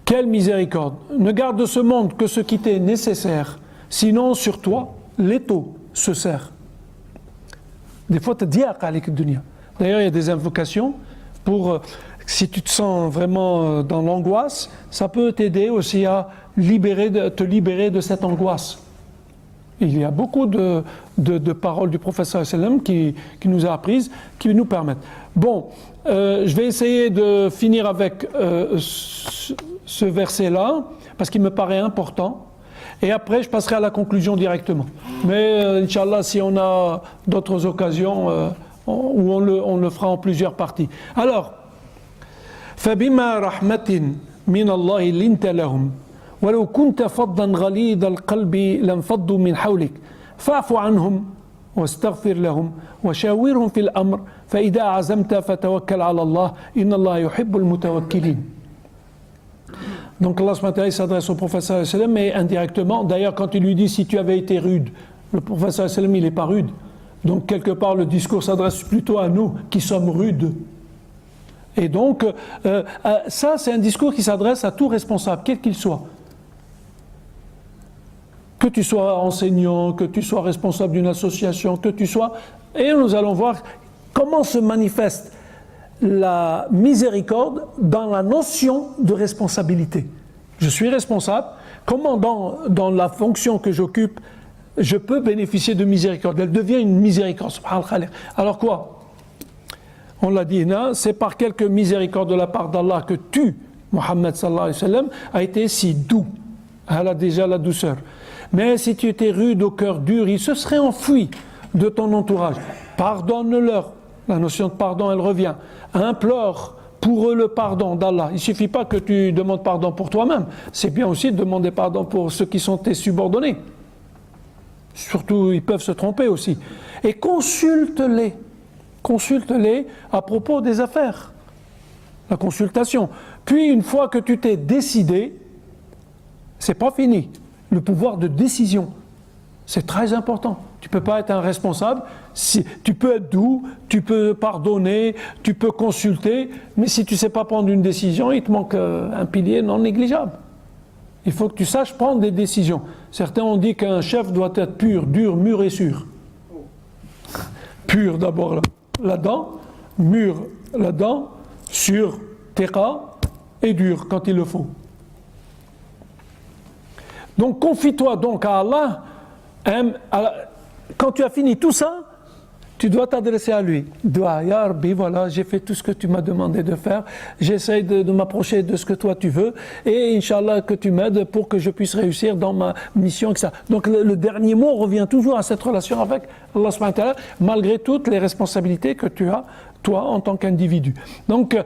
Quelle miséricorde! Ne garde de ce monde que ce qui t'est nécessaire, sinon sur toi, l'étau se serre. Des fois, tu te dis D'ailleurs, il y a des invocations pour, si tu te sens vraiment dans l'angoisse, ça peut t'aider aussi à te libérer de cette angoisse. Il y a beaucoup de paroles du prophète sallallahu alayhi wa sallam qui nous a apprises, qui nous permettent. Bon, je vais essayer de finir avec ce verset-là, parce qu'il me paraît important, et après je passerai à la conclusion directement. Mais Inch'Allah, si on a d'autres occasions, où on le fera en plusieurs parties. Alors, فَبِمَا رَحْمَةٍ مِّنَ اللَّهِ لِنْتَ لَهُمْ وَلَوْ كُنْتَ فَضًّا غَلِيظَ الْقَلْبِ لَانفَضُّوا مِنْ حَوْلِكَ فَاعْفُ عَنْهُمْ واستغفر لهم وشاورهم في الأمر فإذا عزمت فتوكل على الله إن الله يحب المتوكلين. Donc Allah subhanahu wa ta'ala s'adresse au prophète sallallahu alayhi wa sallam, mais indirectement, d'ailleurs quand il lui dit si tu avais été rude, le prophète sallallahu alayhi wa sallam il n'est pas rude. Donc quelque part le discours s'adresse plutôt à nous qui sommes rudes. Et donc ça c'est un discours qui s'adresse à tout responsable, quel qu'il soit. Que tu sois enseignant, que tu sois responsable d'une association, que tu sois... Et nous allons voir comment se manifeste la miséricorde dans la notion de responsabilité. Je suis responsable, comment dans la fonction que j'occupe, je peux bénéficier de miséricorde. Elle devient une miséricorde. Alors quoi? On l'a dit, c'est par quelque miséricorde de la part d'Allah que tu, Muhammad sallallahu alayhi wa sallam, a été si doux. Elle a déjà la douceur. Mais si tu étais rude au cœur dur, ils se seraient enfuis de ton entourage. Pardonne-leur. La notion de pardon, elle revient. Implore pour eux le pardon d'Allah. Il ne suffit pas que tu demandes pardon pour toi-même. C'est bien aussi de demander pardon pour ceux qui sont tes subordonnés. Surtout, ils peuvent se tromper aussi. Et consulte-les. Consulte-les à propos des affaires. La consultation. Puis, une fois que tu t'es décidé, c'est pas fini. Le pouvoir de décision, c'est très important. Tu ne peux pas être un responsable. Tu peux être doux, tu peux pardonner, tu peux consulter, mais si tu ne sais pas prendre une décision, il te manque un pilier non négligeable. Il faut que tu saches prendre des décisions. Certains ont dit qu'un chef doit être pur, dur, mûr et sûr. Pur d'abord là-dedans, mûr là-dedans, sûr, terra et dur quand il le faut. Donc confie-toi donc à Allah. Quand tu as fini tout ça, tu dois t'adresser à lui. Doua, Ya Rabbi, voilà, j'ai fait tout ce que tu m'as demandé de faire. J'essaye de m'approcher de ce que toi tu veux. Et Inch'Allah, que tu m'aides pour que je puisse réussir dans ma mission. Etc. Donc le dernier mot revient toujours à cette relation avec Allah subhanahu wa ta'ala, malgré toutes les responsabilités que tu as, toi, en tant qu'individu. Donc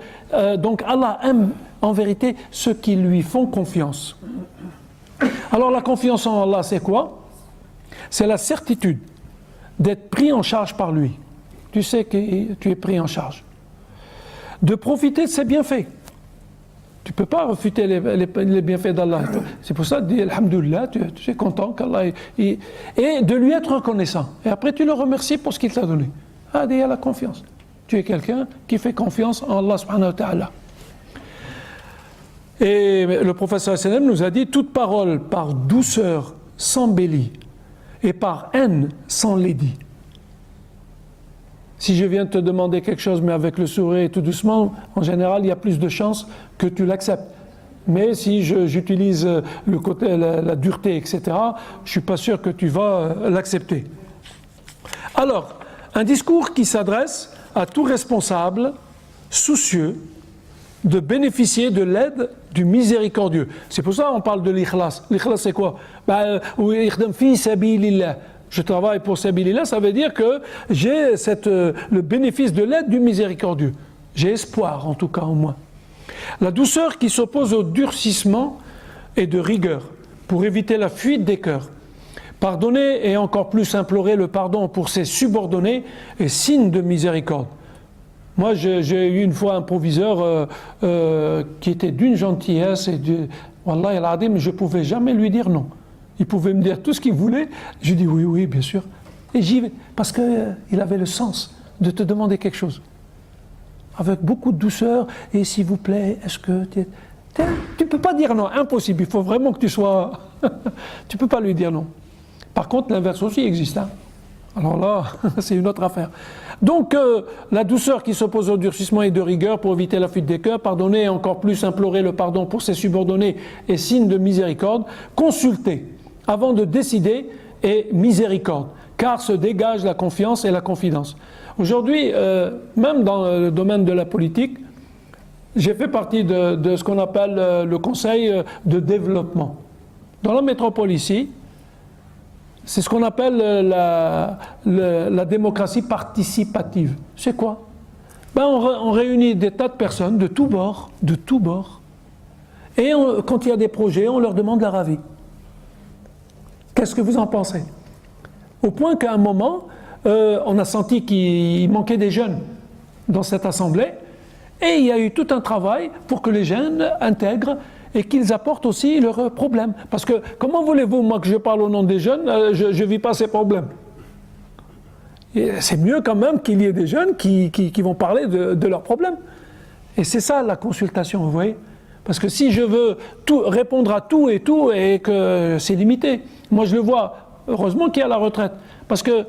Allah aime en vérité ceux qui lui font confiance. Alors la confiance en Allah, c'est quoi? C'est la certitude d'être pris en charge par lui. Tu sais que tu es pris en charge. De profiter de ses bienfaits. Tu ne peux pas refuter les bienfaits d'Allah. C'est pour ça que tu dis Alhamdulillah, tu es content qu'Allah et de lui être reconnaissant. Et après tu le remercies pour ce qu'il t'a donné. Ah, il y a la confiance. Tu es quelqu'un qui fait confiance en Allah subhanahu wa ta'ala. Et le prophète sallam nous a dit, toute parole par douceur s'embellit et par haine s'enlaidit. Si je viens te demander quelque chose, mais avec le sourire et tout doucement, en général, il y a plus de chances que tu l'acceptes. Mais si j'utilise le côté, la dureté, etc., je ne suis pas sûr que tu vas l'accepter. Alors, un discours qui s'adresse à tout responsable, soucieux, de bénéficier de l'aide du miséricordieux. C'est pour ça qu'on parle de l'ikhlas. L'ikhlas, c'est quoi? Je travaille pour sabilillah, ça veut dire que j'ai le bénéfice de l'aide du miséricordieux. J'ai espoir, en tout cas, au moins. La douceur qui s'oppose au durcissement et de rigueur, pour éviter la fuite des cœurs. Pardonner et encore plus implorer le pardon pour ses subordonnés est signe de miséricorde. Moi, j'ai eu une fois un proviseur qui était d'une gentillesse et Wallah al-Adim, mais je ne pouvais jamais lui dire non. Il pouvait me dire tout ce qu'il voulait. Je dis oui, oui, bien sûr. Et j'y vais, parce qu'il avait le sens de te demander quelque chose. Avec beaucoup de douceur, et s'il vous plaît, est-ce que... Tu ne peux pas dire non, impossible. Il faut vraiment que tu sois... tu ne peux pas lui dire non. Par contre, l'inverse aussi existe. Hein. Alors là, c'est une autre affaire. Donc, la douceur qui s'oppose au durcissement et de rigueur pour éviter la fuite des cœurs, pardonner et encore plus implorer le pardon pour ses subordonnés est signe de miséricorde, consulter avant de décider est miséricorde, car se dégage la confiance et la confidence. Aujourd'hui, même dans le domaine de la politique, j'ai fait partie de ce qu'on appelle le conseil de développement. Dans la métropole ici, c'est ce qu'on appelle la démocratie participative. C'est quoi? On réunit des tas de personnes de tous bords, et quand il y a des projets, on leur demande leur avis. Qu'est-ce que vous en pensez? Au point qu'à un moment, on a senti qu'il manquait des jeunes dans cette assemblée, et il y a eu tout un travail pour que les jeunes intègrent et qu'ils apportent aussi leurs problèmes. Parce que comment voulez-vous, moi, que je parle au nom des jeunes, je ne vis pas ces problèmes? C'est mieux quand même qu'il y ait des jeunes qui vont parler de leurs problèmes. Et c'est ça la consultation, vous voyez? Parce que si je veux répondre à tout et que c'est limité, moi je le vois, heureusement qu'il y a la retraite. Parce que,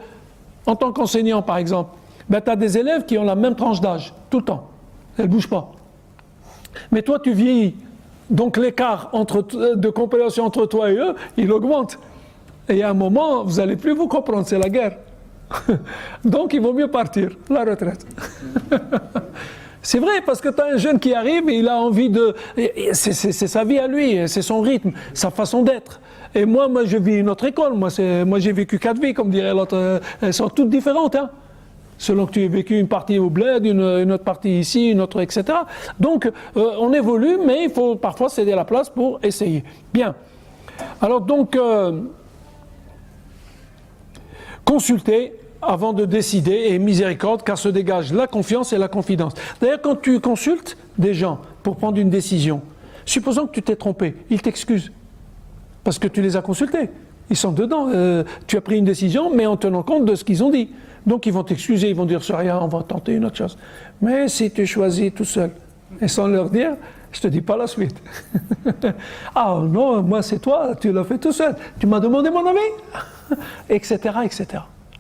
en tant qu'enseignant par exemple, tu as des élèves qui ont la même tranche d'âge, tout le temps. Elles ne bougent pas. Mais toi tu vieillis. Donc l'écart de compréhension entre toi et eux, il augmente. Et à un moment, vous n'allez plus vous comprendre, c'est la guerre. Donc il vaut mieux partir, la retraite. C'est vrai, parce que tu as un jeune qui arrive et il a envie de... C'est sa vie à lui, c'est son rythme, sa façon d'être. Et moi je vis une autre école, moi j'ai vécu 4 vies, comme dirait l'autre. Elles sont toutes différentes, hein. Selon que tu aies vécu une partie au bled, une autre partie ici, une autre, etc. Donc, on évolue, mais il faut parfois céder la place pour essayer. Bien. Alors donc, consulter avant de décider et miséricorde, car se dégage la confiance et la confidence. D'ailleurs, quand tu consultes des gens pour prendre une décision, supposons que tu t'es trompé, ils t'excusent, parce que tu les as consultés. Ils sont dedans. Tu as pris une décision, mais en tenant compte de ce qu'ils ont dit. Donc ils vont t'excuser, ils vont dire c'est rien, on va tenter une autre chose. Mais si tu choisis tout seul, et sans leur dire, je te dis pas la suite. Ah non, moi c'est toi, tu l'as fait tout seul. Tu m'as demandé mon avis, etc., etc.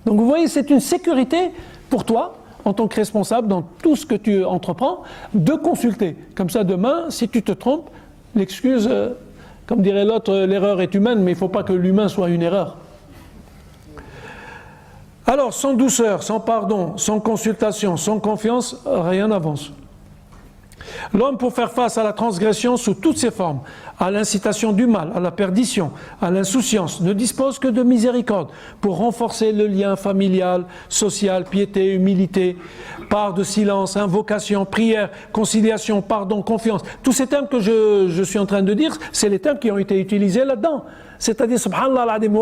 Donc vous voyez, c'est une sécurité pour toi, en tant que responsable dans tout ce que tu entreprends, de consulter. Comme ça, demain, si tu te trompes, l'excuse, Comme dirait l'autre, l'erreur est humaine, mais il ne faut pas que l'humain soit une erreur. Alors, sans douceur, sans pardon, sans consultation, sans confiance, rien n'avance. L'homme, pour faire face à la transgression sous toutes ses formes, à l'incitation du mal, à la perdition, à l'insouciance, ne dispose que de miséricorde pour renforcer le lien familial, social, piété, humilité, part de silence, invocation, prière, conciliation, pardon, confiance. Tous ces termes que je suis en train de dire, c'est les termes qui ont été utilisés là-dedans. C'est-à-dire, subhanallah al-adim,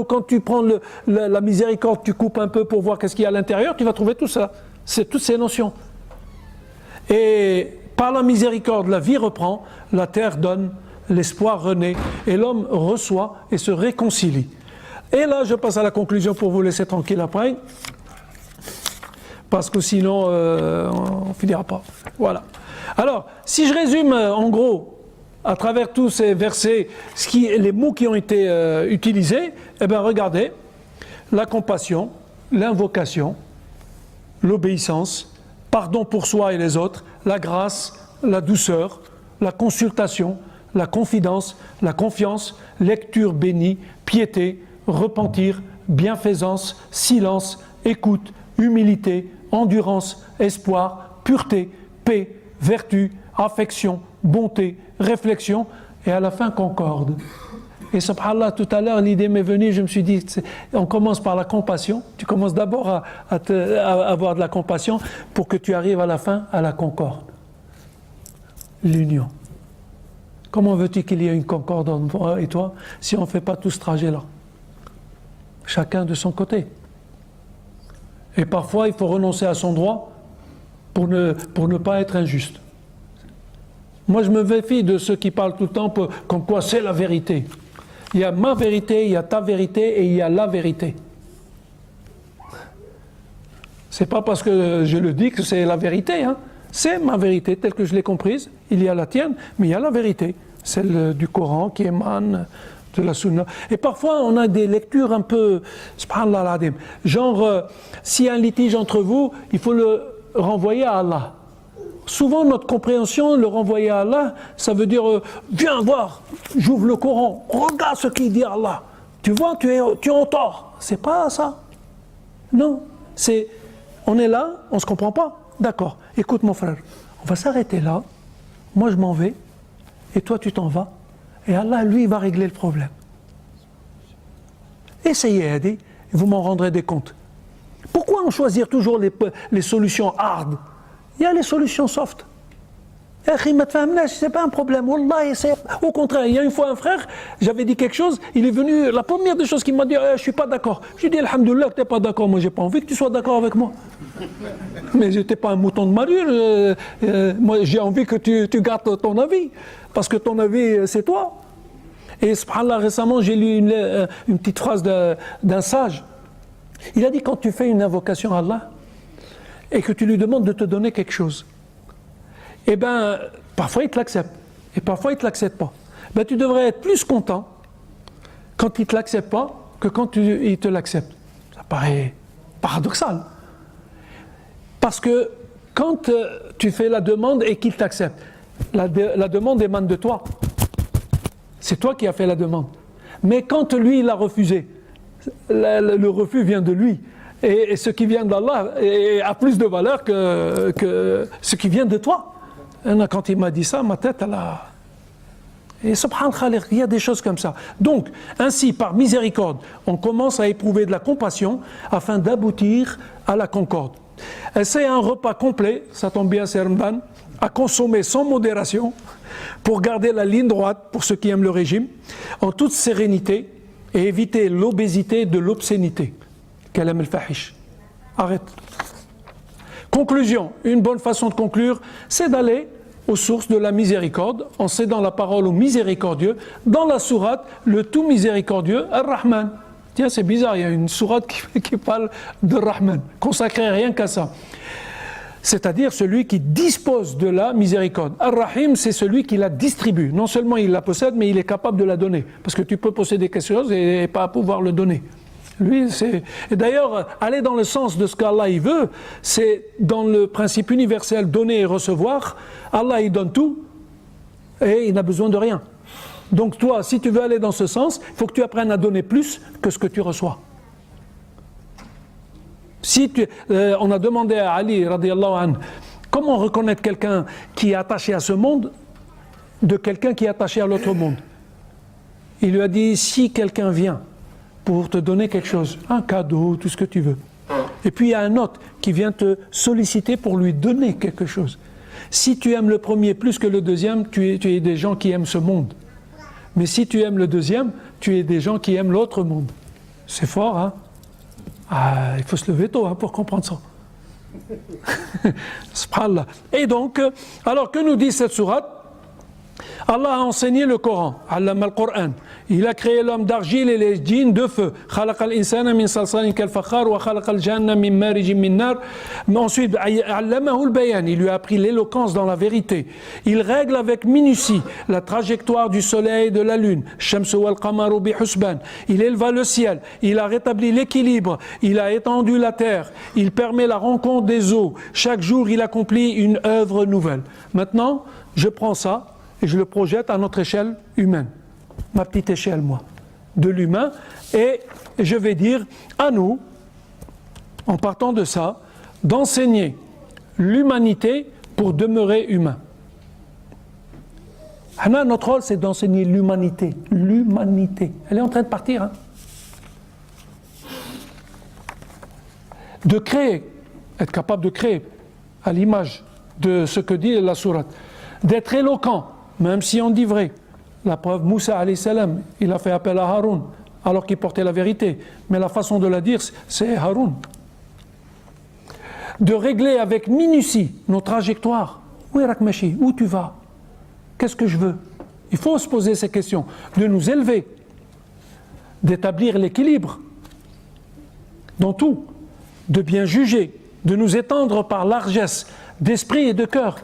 quand tu prends la miséricorde, tu coupes un peu pour voir qu'est-ce qu'il y a à l'intérieur, tu vas trouver tout ça. C'est toutes ces notions. Et par la miséricorde, la vie reprend, la terre donne, l'espoir renaît, et l'homme reçoit et se réconcilie. Et là, je passe à la conclusion pour vous laisser tranquille après, parce que sinon, on ne finira pas. Voilà. Alors, si je résume en gros, à travers tous ces versets, les mots qui ont été utilisés, eh bien regardez, la compassion, l'invocation, l'obéissance, pardon pour soi et les autres, la grâce, la douceur, la consultation, la confidence, la confiance, lecture bénie, piété, repentir, bienfaisance, silence, écoute, humilité, endurance, espoir, pureté, paix, vertu, affection, bonté, réflexion, et à la fin concorde. Et subhanallah, tout à l'heure, l'idée m'est venue, je me suis dit, on commence par la compassion, tu commences d'abord à avoir de la compassion pour que tu arrives à la fin à la concorde. L'union. Comment veux-tu qu'il y ait une concorde entre moi et toi si on ne fait pas tout ce trajet-là? Chacun de son côté. Et parfois, il faut renoncer à son droit pour ne pas être injuste. Moi, je me méfie de ceux qui parlent tout le temps comme quoi c'est la vérité. Il y a ma vérité, il y a ta vérité et il y a la vérité. C'est pas parce que je le dis que c'est la vérité, hein. C'est ma vérité telle que je l'ai comprise. Il y a la tienne, mais il y a la vérité, celle du Coran qui émane de la Sunna. Et parfois, on a des lectures un peu, subhanallah al-adim, genre, s'il y a un litige entre vous, il faut le renvoyer à Allah. Souvent, notre compréhension, le renvoyer à Allah, ça veut dire viens voir, j'ouvre le Coran, regarde ce qu'il dit Allah. Tu vois, tu es en tort. C'est pas ça. Non, c'est on est là, on se comprend pas. D'accord. Écoute mon frère, on va s'arrêter là. Moi, je m'en vais, et toi, tu t'en vas. Et Allah, lui, il va régler le problème. Essayez, Hadi, et vous m'en rendrez des comptes. Pourquoi on choisit toujours les solutions hard? Il y a les solutions soft. C'est pas un problème. Wallah, au contraire, il y a une fois un frère, j'avais dit quelque chose, il est venu, la première des choses qu'il m'a dit, je suis pas d'accord. Je lui ai dit, alhamdoulilah, tu n'es pas d'accord, moi j'ai pas envie que tu sois d'accord avec moi. Mais je n'étais pas un mouton de Malheur, moi j'ai envie que tu gardes ton avis, parce que ton avis c'est toi. Et subhanallah, récemment j'ai lu une petite phrase d'un sage. Il a dit, quand tu fais une invocation à Allah, et que tu lui demandes de te donner quelque chose, eh bien, parfois il te l'accepte, et parfois il ne te l'accepte pas. Ben, tu devrais être plus content quand il ne te l'accepte pas que quand il te l'accepte. Ça paraît paradoxal. Parce que quand tu fais la demande et qu'il t'accepte, la demande émane de toi. C'est toi qui as fait la demande. Mais quand lui, il a refusé, le refus vient de lui. Et ce qui vient d'Allah a plus de valeur que ce qui vient de toi. Et quand il m'a dit ça, ma tête, elle a... Et subhanallah, il y a des choses comme ça. Donc, ainsi, par miséricorde, on commence à éprouver de la compassion afin d'aboutir à la concorde. Et c'est un repas complet, ça tombe bien, c'est Ramadan, à consommer sans modération pour garder la ligne droite pour ceux qui aiment le régime, en toute sérénité et éviter l'obésité de l'obscénité. Kalam al-fahish. Arrête. Conclusion, une bonne façon de conclure, c'est d'aller aux sources de la miséricorde, en cédant la parole au miséricordieux, dans la sourate, le tout miséricordieux, Ar-Rahman. Tiens, c'est bizarre, il y a une sourate qui parle de Rahman, consacrée rien qu'à ça. C'est-à-dire celui qui dispose de la miséricorde. Ar-Rahim, c'est celui qui la distribue. Non seulement il la possède, mais il est capable de la donner. Parce que tu peux posséder quelque chose et pas pouvoir le donner. Lui, c'est... Et d'ailleurs, aller dans le sens de ce qu'Allah il veut, c'est dans le principe universel donner et recevoir. Allah il donne tout et il n'a besoin de rien. Donc toi, si tu veux aller dans ce sens, il faut que tu apprennes à donner plus que ce que tu reçois. On a demandé à Ali, radiyallahu anhu, comment reconnaître quelqu'un qui est attaché à ce monde de quelqu'un qui est attaché à l'autre monde. Il lui a dit, si quelqu'un vient pour te donner quelque chose, un cadeau, tout ce que tu veux, et puis il y a un autre qui vient te solliciter pour lui donner quelque chose. Si tu aimes le premier plus que le deuxième, tu es des gens qui aiment ce monde. Mais si tu aimes le deuxième, tu es des gens qui aiment l'autre monde. C'est fort, hein? Ah, il faut se lever tôt pour comprendre ça. Subhanallah. Et donc, alors que nous dit cette sourate? Allah a enseigné le Coran, Allama al-Qur'an. Il a créé l'homme d'argile et les djinns de feu. Khalaqa al-insana min salsalin kal-fakhar wa khalaqa al-janna min marijin min nar. Ensuite, Allamahu al-bayan. Il lui a appris l'éloquence dans la vérité. Il règle avec minutie la trajectoire du soleil et de la lune. Shamsu wal-qamaru bi-husban. Il éleva le ciel. Il a rétabli l'équilibre. Il a étendu la terre. Il permet la rencontre des eaux. Chaque jour, il accomplit une œuvre nouvelle. Maintenant, je prends ça et je le projette à notre échelle humaine, ma petite échelle, moi, de l'humain, et je vais dire à nous, en partant de ça, d'enseigner l'humanité pour demeurer humain. Notre rôle, c'est d'enseigner l'humanité. L'humanité. Elle est en train de partir. Hein. De créer, être capable de créer, à l'image de ce que dit la sourate, d'être éloquent, même si on dit vrai. La preuve, Moussa alayhi salam, il a fait appel à Haroun alors qu'il portait la vérité. Mais la façon de la dire, c'est Haroun. De régler avec minutie nos trajectoires. Où est Rakmachi? Où tu vas? Qu'est-ce que je veux? Il faut se poser ces questions. De nous élever, d'établir l'équilibre dans tout, de bien juger, de nous étendre par largesse d'esprit et de cœur.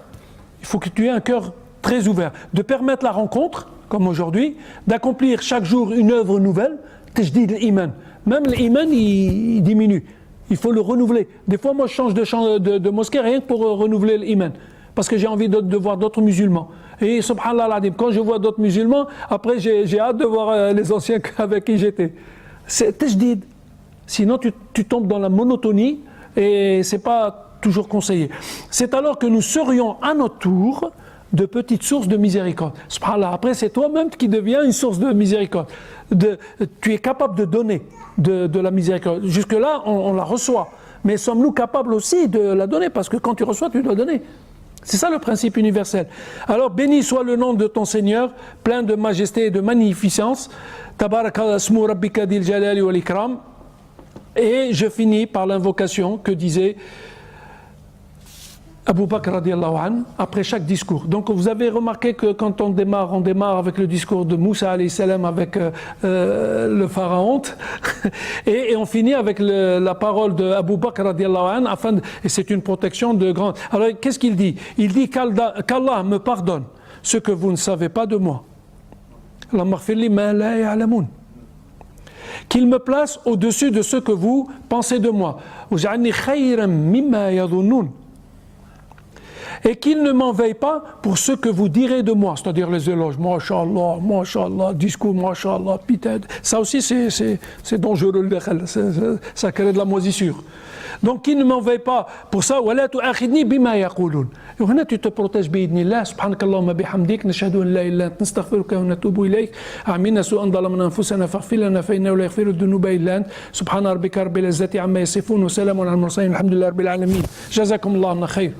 Il faut que tu aies un cœur très ouvert, de permettre la rencontre, comme aujourd'hui, d'accomplir chaque jour une œuvre nouvelle, tajdid l'iman. Même l'iman, il diminue. Il faut le renouveler. Des fois, moi, je change de mosquée rien que pour renouveler l'iman. Parce que j'ai envie de voir d'autres musulmans. Et subhanallah, quand je vois d'autres musulmans, après, j'ai hâte de voir les anciens avec qui j'étais. C'est tajdid. Sinon, tu tombes dans la monotonie et c'est pas toujours conseillé. C'est alors que nous serions à notre tour de petites sources de miséricorde. Subhanallah, après c'est toi-même qui deviens une source de miséricorde. Tu es capable de donner de la miséricorde. Jusque-là, on la reçoit. Mais sommes-nous capables aussi de la donner? Parce que quand tu reçois, tu dois donner. C'est ça le principe universel. Alors béni soit le nom de ton Seigneur, plein de majesté et de magnificence. Tabaraka asmu rabbika dil jalali wal ikram. Et je finis par l'invocation que disait Abu Bakr radiallahu anhu, après chaque discours. Donc vous avez remarqué que quand on démarre avec le discours de Moussa alayhi salam avec le pharaon et on finit avec la parole de Abu Bakr radiallahu anhu, et c'est une protection de grande. Alors qu'est-ce qu'il dit? Il dit qu'Allah me pardonne ce que vous ne savez pas de moi. Qu'il me place au-dessus de ce que vous pensez de moi. Et qu'il ne m'en veille pas pour ce que vous direz de moi, c'est-à-dire les éloges, Masha'Allah, discours, Masha'Allah, pitad. Ça aussi, c'est dangereux, ça crée de la moisissure. Donc, qu'il ne m'en veille pas pour ça, وَلَا تُؤَخِذْنِي بِمَا يَقُولُونَ. Et هنا tu te protèges بإذن الله سبحانك اللهم بحمدك نشهد أن لا إله إلا أنت نستغفرك ونتوب إليك عملنا سوءا ظلمنا أنفسنا فاغفر لنا فإنه لا يغفر الذنوب إلا أنت سبحان ربك رب العزة عما يصفون وسلام على المرسلين الحمد لله رب العالمين جزاكم الله خير.